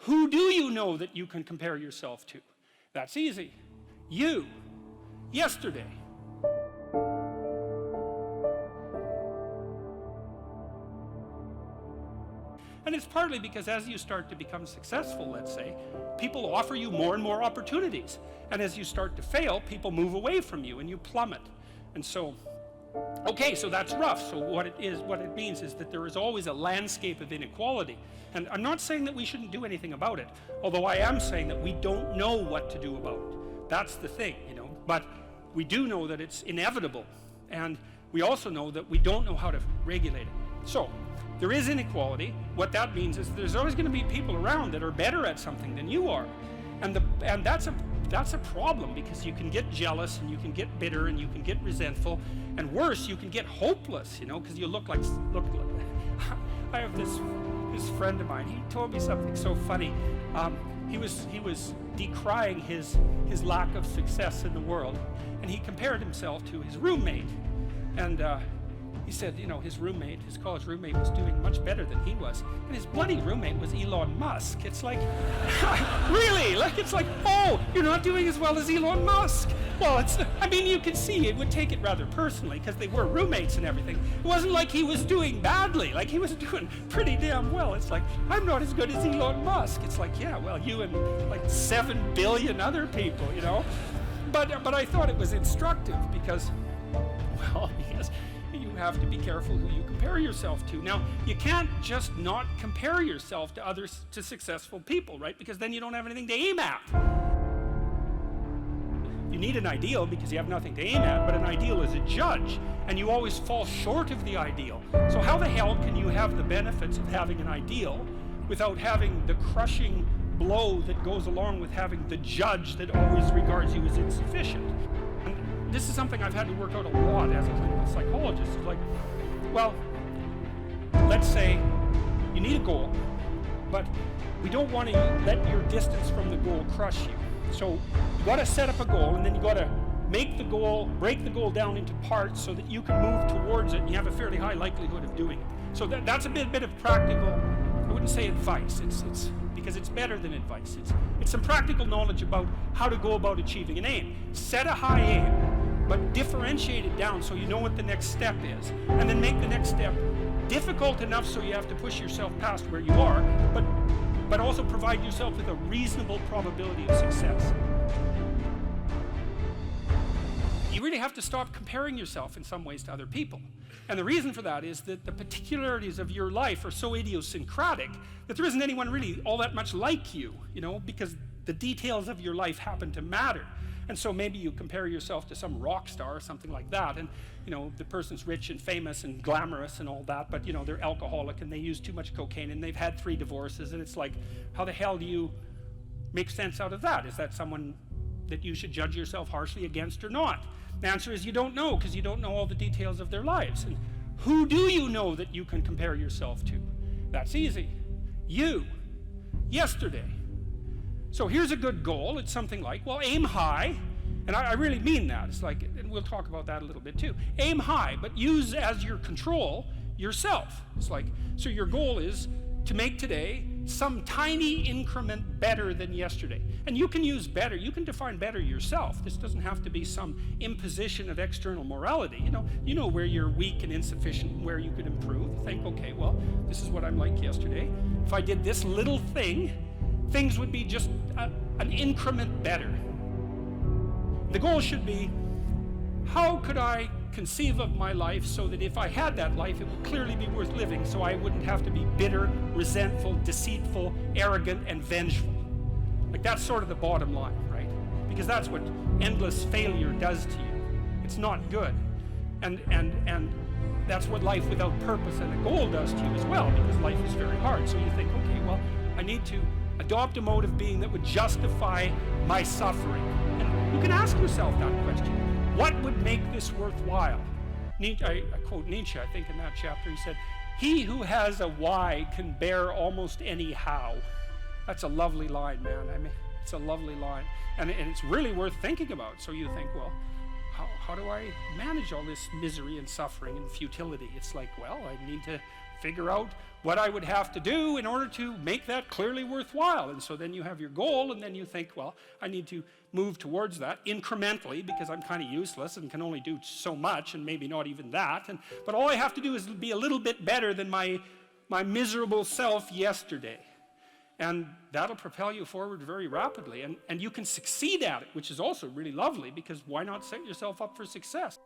Who do you know that you can compare yourself to? That's easy. You. Yesterday. And it's partly because as you start to become successful, let's say, people offer you more and more opportunities. And as you start to fail, people move away from you and you plummet. And so, okay, so that's rough. So what it means is that there is always a landscape of inequality. And I'm not saying that we shouldn't do anything about it, although I am saying that we don't know what to do about it. That's the thing, you know. But we do know that it's inevitable. And we also know that we don't know how to regulate it. So, there is inequality. What that means is there's always going to be people around that are better at something than you are. And that's a problem, because you can get jealous and you can get bitter and you can get resentful, and worse, you can get hopeless, you know, because you look like I have this friend of mine. He told me something so funny. He was decrying his lack of success in the world, and he compared himself to his roommate. And he said, you know, his college roommate was doing much better than he was. And his bloody roommate was Elon Musk. It's like, really? Like, it's like, oh, you're not doing as well as Elon Musk. Well, I mean, you can see it would take it rather personally, because they were roommates and everything. It wasn't like he was doing badly. Like, he was doing pretty damn well. It's like, I'm not as good as Elon Musk. It's like, yeah, well, you and like 7 billion other people, you know? But I thought it was instructive because you have to be careful who you compare yourself to. Now, you can't just not compare yourself to successful people, right? Because then you don't have anything to aim at. You need an ideal because you have nothing to aim at, but an ideal is a judge, and you always fall short of the ideal. So how the hell can you have the benefits of having an ideal without having the crushing blow that goes along with having the judge that always regards you as insufficient? This is something I've had to work out a lot as a clinical psychologist. It's like, well, let's say you need a goal, but we don't want to let your distance from the goal crush you. So you got to set up a goal, and then you got to break the goal down into parts so that you can move towards it, and you have a fairly high likelihood of doing it. So that's a bit of practical, I wouldn't say advice, it's because it's better than advice. It's some practical knowledge about how to go about achieving an aim. Set a high aim, but differentiate it down so you know what the next step is, and then make the next step difficult enough so you have to push yourself past where you are, but also provide yourself with a reasonable probability of success. You really have to stop comparing yourself in some ways to other people. And the reason for that is that the particularities of your life are so idiosyncratic that there isn't anyone really all that much like you, you know, because the details of your life happen to matter. And so maybe you compare yourself to some rock star or something like that, and you know, the person's rich and famous and glamorous and all that, but you know, they're alcoholic and they use too much cocaine and they've had 3 divorces, and it's like, how the hell do you make sense out of that? Is that someone that you should judge yourself harshly against or not? The answer is you don't know, because you don't know all the details of their lives. And who do you know that you can compare yourself to? That's easy. You. Yesterday. So here's a good goal. It's something like, well, aim high. And I really mean that. It's like, and we'll talk about that a little bit too. Aim high, but use as your control yourself. It's like, so your goal is to make today some tiny increment better than yesterday. And you can use better, you can define better yourself. This doesn't have to be some imposition of external morality. You know where you're weak and insufficient and where you could improve. Think, okay, well, this is what I'm like yesterday. If I did this little thing, things would be just an increment better. The goal should be, how could I conceive of my life so that if I had that life, it would clearly be worth living, so I wouldn't have to be bitter, resentful, deceitful, arrogant, and vengeful. Like, that's sort of the bottom line, right? Because that's what endless failure does to you. It's not good. And that's what life without purpose and a goal does to you as well, because life is very hard. So you think, okay, well, I need to adopt a mode of being that would justify my suffering. And you can ask yourself that question. What would make this worthwhile? I quote Nietzsche, I think, in that chapter. He said, "He who has a why can bear almost any how." That's a lovely line, man. I mean, it's a lovely line. And it's really worth thinking about. So you think, well, how do I manage all this misery and suffering and futility? It's like, well, I need to figure out what I would have to do in order to make that clearly worthwhile. And so then you have your goal, and then you think, well, I need to move towards that incrementally because I'm kind of useless and can only do so much and maybe not even that. But all I have to do is be a little bit better than my miserable self yesterday. And that'll propel you forward very rapidly. And you can succeed at it, which is also really lovely, because why not set yourself up for success?